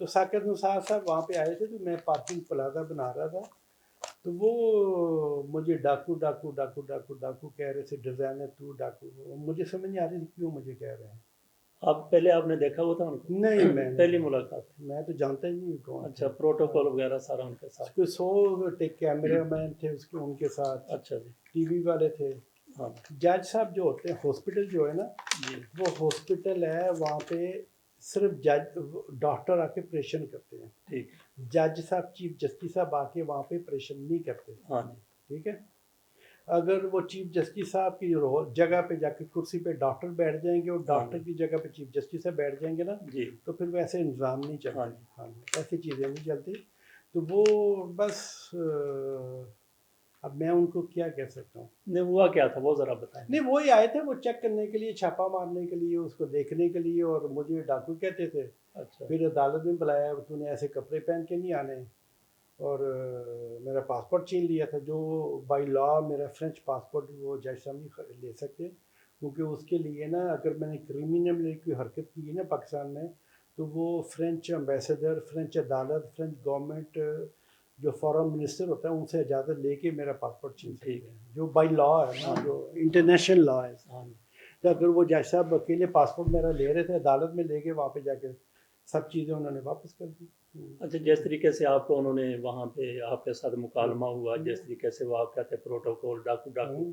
तो साकिर निसार साहब वहाँ पे आए थे, तो मैं पार्किंग प्लाजा बना रहा था, तो वो मुझे डाकू डाकू डाकू डाकू डाकू कह रहे थे, डिज़ाइनर तू डाकू। मुझे समझ नहीं आ रही थी क्यों मुझे कह रहे हैं। आप पहले आपने देखा हुआ था उनको? नहीं मैं पहली मुलाकात? मैं तो जानता ही नहीं कौन अच्छा, थे। प्रोटोकॉल वगैरह सारा उनके साथ? उसके 100 कैमरा मैन थे उसके, उनके साथ अच्छा जी। टीवी वाले थे। हाँ जज साहब जो होते हैं, हॉस्पिटल जो है ना, जी। वो हॉस्पिटल है, वहाँ पे सिर्फ जज डॉक्टर आके ऑपरेशन करते हैं। ठीक। जज साहब, चीफ जस्टिस साहब आके वहाँ पे ऑपरेशन नहीं करते। हाँ जी। ठीक है, अगर वो चीफ जस्टिस साहब की जगह पे जाके कुर्सी पे डॉक्टर बैठ जाएंगे और हाँ डॉक्टर जी। की जगह पे चीफ जस्टिस साहब बैठ जाएंगे ना, जी। तो फिर वैसे इंतज़ाम नहीं हाँ चलते। जी। हाँ जी, ऐसी चीज़ें नहीं चलती। तो वो बस अब मैं उनको क्या कह सकता हूँ। नहीं, हुआ क्या था वो ज़रा बताएं। नहीं, वही आए थे वो चेक करने के लिए, छापा मारने के लिए, उसको देखने के लिए, और मुझे डाकू कहते थे। अच्छा। फिर अदालत में बुलाया, तूने ऐसे कपड़े पहन के नहीं आने, और मेरा पासपोर्ट छीन लिया था, जो बाई लॉ मेरा फ्रेंच पासपोर्ट वो जज साहब नहीं ले सकते, क्योंकि उसके लिए ना, अगर मैंने क्रिमिनल कोई हरकत की है ना पाकिस्तान में, तो वो फ्रेंच एम्बेसडर, फ्रेंच अदालत, फ्रेंच गवर्नमेंट जो फॉरेन मिनिस्टर होता है, उनसे इजाज़त लेके मेरा पासपोर्ट छीन सकते ठीक। हैं, जो बाई लॉ है ना, हाँ। जो इंटरनेशनल लॉ है। हाँ जी। तो अगर वो जज साहब अकेले पासपोर्ट मेरा ले रहे थे, अदालत में लेके वहाँ पे जाके सब चीज़ें उन्होंने वापस कर दी। अच्छा, जिस तरीके से आपको उन्होंने वहाँ पे आपके साथ मुकालमा हुआ, जिस तरीके से वो आप कहते प्रोटोकॉल डाकू डाकू,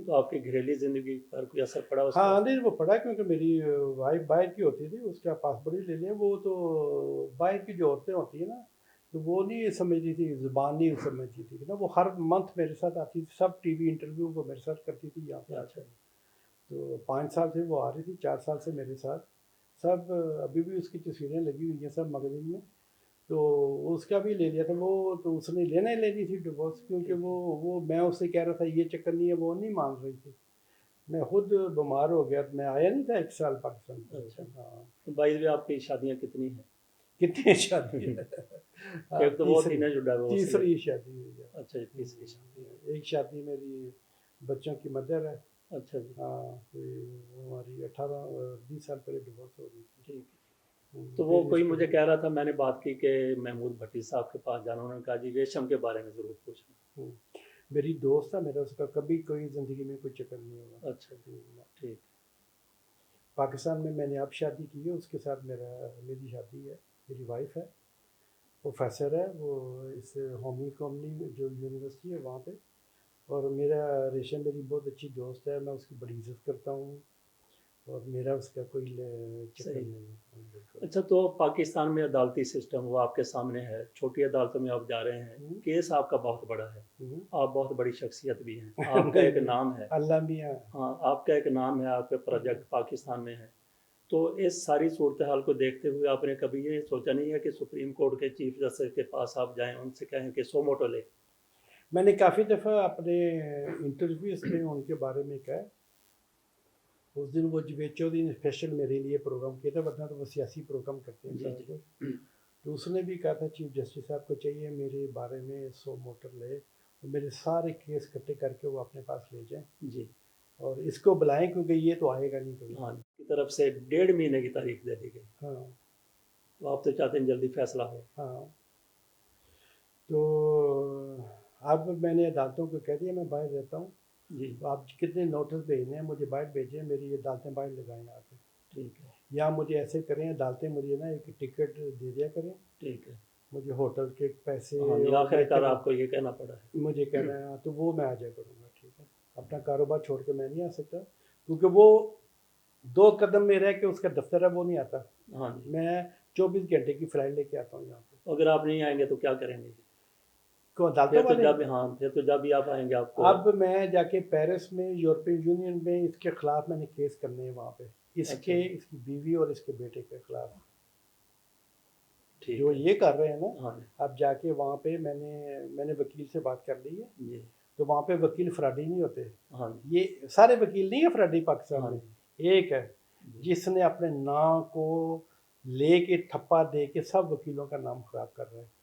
तो आपकी घरेलू ज़िंदगी पर कोई असर पड़ा उसका? हाँ नहीं, वो पढ़ा, क्योंकि मेरी वाइफ बाहर की होती थी, उसका पासपोर्ट ही ले लिया। वो तो बाहर की जो औरतें होती है ना, तो वो नहीं समझती थी, ज़ुबान नहीं समझती थी ना। वो हर मंथ मेरे साथ आती थी, सब टीवी इंटरव्यू वो मेरे साथ करती थी यहाँ पे अच्छा। आकर। तो 5 साल से वो आ रही थी, 4 साल से मेरे साथ। सब अभी भी उसकी तस्वीरें लगी हुई हैं सब मैगजीन में। तो उसका भी ले लिया था वो, तो उसने लेना ही लेनी थी डिवोर्स, क्योंकि वो मैं उससे कह रहा था ये चक्कर नहीं है, वो नहीं मान रही थी। मैं खुद बीमार हो गया, मैं आया नहीं था 1 साल पाकिस्तान से। अच्छा। हाँ। तो बाई द वे आपकी शादियाँ कितनी हैं? कितनी शादी है? हाँ, एक तो वो थी ना जो डाइवोर्स हुई। तीसरी शादी हुई है। अच्छा जी, तीसरी शादी। एक शादी मेरी बच्चों की मदर है। अच्छा जी। हाँ, कोई हमारी 18-20 साल पहले डिवोर्स हो गई थी। ठीक। तो वो फिर कोई इसके मुझे कह रहा था, मैंने बात की कि महमूद भट्टी साहब के पास जाना, उन्होंने कहा जी रेशम के बारे में ज़रूर पूछना। मेरी दोस्त था, मेरा उसका कभी कोई ज़िंदगी में कोई चक्कर नहीं हुआ। अच्छा जी। ठीक। पाकिस्तान में मैंने अब शादी की है, उसके साथ मेरी शादी है। मेरी वाइफ है, प्रोफेसर है वो, इस होमी कॉमनी जो यूनिवर्सिटी है वहाँ पे। और मेरा रेशम मेरी बहुत अच्छी दोस्त है, मैं उसकी बड़ी इज्जत करता हूँ, और मेरा उसका कोई चक्कर सही। नहीं है। बिल्कुल। अच्छा, तो पाकिस्तान में अदालती सिस्टम वो आपके सामने है, छोटी अदालतों में आप जा रहे हैं, केस आपका बहुत बड़ा है, आप बहुत बड़ी शख्सियत भी हैं, आपका एक नाम है। अल्लाह मियाँ। हाँ, आपका एक नाम है, आपके प्रोजेक्ट पाकिस्तान में है। तो इस सारी सूरत हाल को देखते हुए आपने कभी ये सोचा नहीं है कि सुप्रीम कोर्ट के चीफ जस्टिस के पास आप जाएं, उनसे कहें कि सो मोटो ले? मैंने काफ़ी दफ़ा अपने इंटरव्यूज़ में उनके बारे में कहा। उस दिन वो जुबेद चौधरी ने स्पेशल मेरे लिए प्रोग्राम किया था, वरना तो वो सियासी प्रोग्राम करते हैं जी सारा जी। कुछ। तो उसने भी कहा था चीफ जस्टिस साहब को चाहिए मेरे बारे में 100 मोटर ले, और मेरे सारे केस इकट्ठे करके वो अपने पास ले जाएं, जी। और इसको बुलाएं, क्योंकि ये तो आएगा नहीं कभी। हाँ, की तरफ से 1.5 महीने की तारीख दे दी गई। हाँ। तो आप तो चाहते हैं जल्दी फैसला हो? हाँ। तो अब मैंने अदालतों को कह दिया मैं बाहर रहता हूँ, जी। तो आप कितने नोटिस भेजने हैं मुझे बाहर भेजें, मेरी अदालतें बाहर लगाएं आके। ठीक है। या मुझे ऐसे करें, अदालतें मुझे ना एक टिकट दे दिया करें, ठीक है। मुझे होटल के पैसे, हाँ जी, और आखिरकार आपको ये कहना पड़ा है। मुझे कहना है, तो वो मैं आ जाया करूँगा। ठीक है, अपना कारोबार छोड़ के मैं नहीं आ सकता, क्योंकि वो 2 कदम में रह के उसका दफ्तर है, वो नहीं आता। हाँ जी। मैं 24 घंटे की फ्लाइट लेके आता हूँ यहाँ पे। अगर आप नहीं आएंगे तो क्या करेंगे? को अदालतों फिर तो वाले, जब, हाँ, फिर तो जब भी आप आएंगे आपको। अब मैं जाके पेरिस में यूरोपियन यूनियन में इसके खिलाफ मैंने केस करने हैं वहाँ पे, इसके, अच्छा। इसकी बीवी और इसके बेटे के खिलाफ, ठीक जो है। ये कर रहे हैं ना। हाँ जी। अब जाके वहाँ पे मैंने वकील से बात कर ली है। जी। तो वहाँ पे वकील फ्रॉडी नहीं होते। हाँ जी। ये सारे वकील नहीं है फ्रॉडी पाकिस्तान हाँ में, जी। एक है जिसने अपने नाम को लेके थप्पा दे के सब वकीलों का नाम खराब कर रहा है।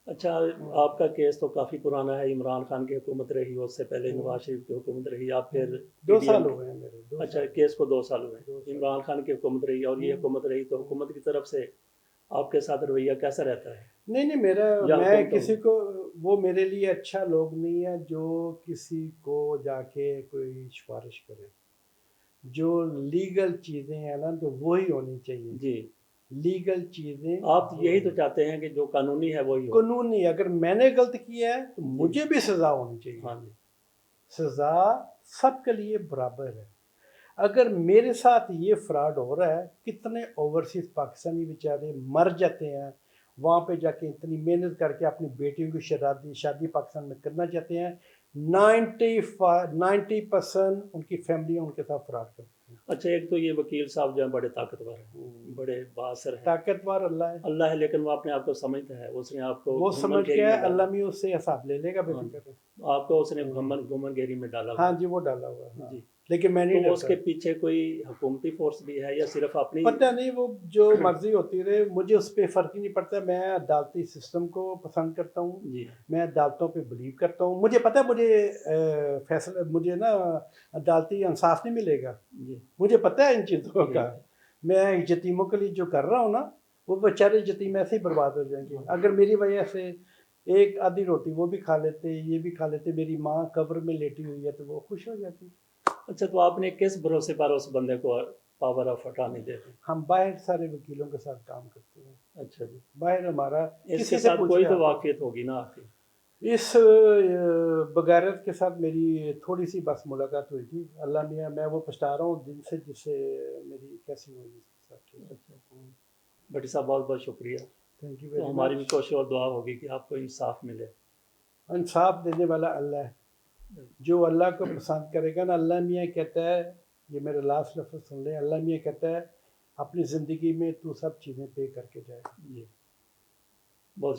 अच्छा, आपका केस तो काफ़ी पुराना है, इमरान खान की हुकूमत रही, उससे पहले नवाज शरीफ की हुकूमत रही, आप फिर 2 साल पीडीएम हो गए हैं मेरे, 2 अच्छा, साल केस को 2 साल हुए। 2 साल। इमरान खान की हुकूमत रही और ये हुकूमत रही, तो हुकूमत की तरफ से آپ کے ساتھ رویہ کیسا رہتا ہے؟ نہیں یا میں حکومتوں کسی کو، وہ میرے لیے اچھا لوگ نہیں ہے جو کسی کو جا کے کوئی سفارش کرے. جو لیگل چیزیں ہیں نا تو وہی ہونی چاہیے. جی، لیگل چیزیں آپ یہی تو چاہتے ہیں کہ جو قانونی ہے وہی ہو. قانون نہیں. اگر میں نے غلط کیا ہے تو جی. مجھے بھی سزا ہونی چاہیے. ہاں جی. سزا سب کے لیے برابر ہے. اگر میرے ساتھ یہ فراڈ ہو رہا ہے، کتنے اوورسیز پاکستانی بیچارے مر جاتے ہیں وہاں پہ جا کے، اتنی محنت کر کے اپنی بیٹیوں کی شادی پاکستان میں کرنا چاہتے ہیں. 90% ان کی فیملی ان کے ساتھ فراڈ کرتی ہیں. اچھا، ایک تو یہ وکیل صاحب جو ہیں بڑے طاقتور ہیں، بڑے بااثر ہیں. طاقتور اللہ ہے. اللہ ہے، لیکن وہ اپنے آپ کو سمجھتا ہے. اس نے آپ کو وہ گھومن سمجھ گھیری کے میں ڈالا. اللہ میں اس سے حساب لے لے گا، بے فکر ہے. آپ کو اس نے گھومن گھیری میں ڈالا. ہاں جی، وہ ڈالا ہوا ہے. جی. لیکن میں نہیں تو اس ڈرتا. کے پیچھے کوئی حکومتی فورس بھی ہے یا صرف اپنی؟ پتہ نہیں، وہ جو مرضی ہوتی رہے، مجھے اس پہ فرق ہی نہیں پڑتا. میں عدالتی سسٹم کو پسند کرتا ہوں. جی. میں عدالتوں پہ بلیو کرتا ہوں. مجھے پتہ ہے مجھے فیصلہ، مجھے نا عدالتی انصاف نہیں ملے گا. جی. مجھے پتہ ہے ان چیزوں کا. میں یتیموں کے لیے جو کر رہا ہوں نا، وہ بیچارے یتیم ایسے ہی برباد ہو جائیں گے. اگر میری وجہ سے ایک آدھی روٹی وہ بھی کھا لیتے، یہ بھی کھا لیتے، میری ماں قبر میں لیٹی ہوئی ہے تو وہ خوش ہو جاتی. اچھا، تو آپ نے کس بھروسے پر اس بندے کو پاور آف اٹارنی دے دی؟ ہم باہر سارے وکیلوں کے ساتھ کام کرتے ہیں. اچھا جی. باہر ہمارا اس کسی کے سے ساتھ کوئی پوچھے تو آپ. واقفیت ہوگی نا آپ کی؟ اس بغیرت کے ساتھ میری تھوڑی سی بس ملاقات ہوئی تھی. اللہ میاں، میں وہ پچھتا رہا ہوں دن سے جس سے میری کیسی ہوئی اس کے ساتھ. اچھا، بھٹی صاحب بہت بہت شکریہ. تھینک یو تو ویری ہماری بھی مچ. کوشش اور دعا ہوگی کہ آپ کو انصاف ملے. انصاف دینے والا اللہ ہے. جو اللہ کو پسند کرے گا نا، اللہ میاں کہتا ہے، یہ میرا لاسٹ لفظ سن لیں، اللہ میاں کہتا ہے اپنی زندگی میں تو سب چیزیں پے کر کے جائے. جی، بہت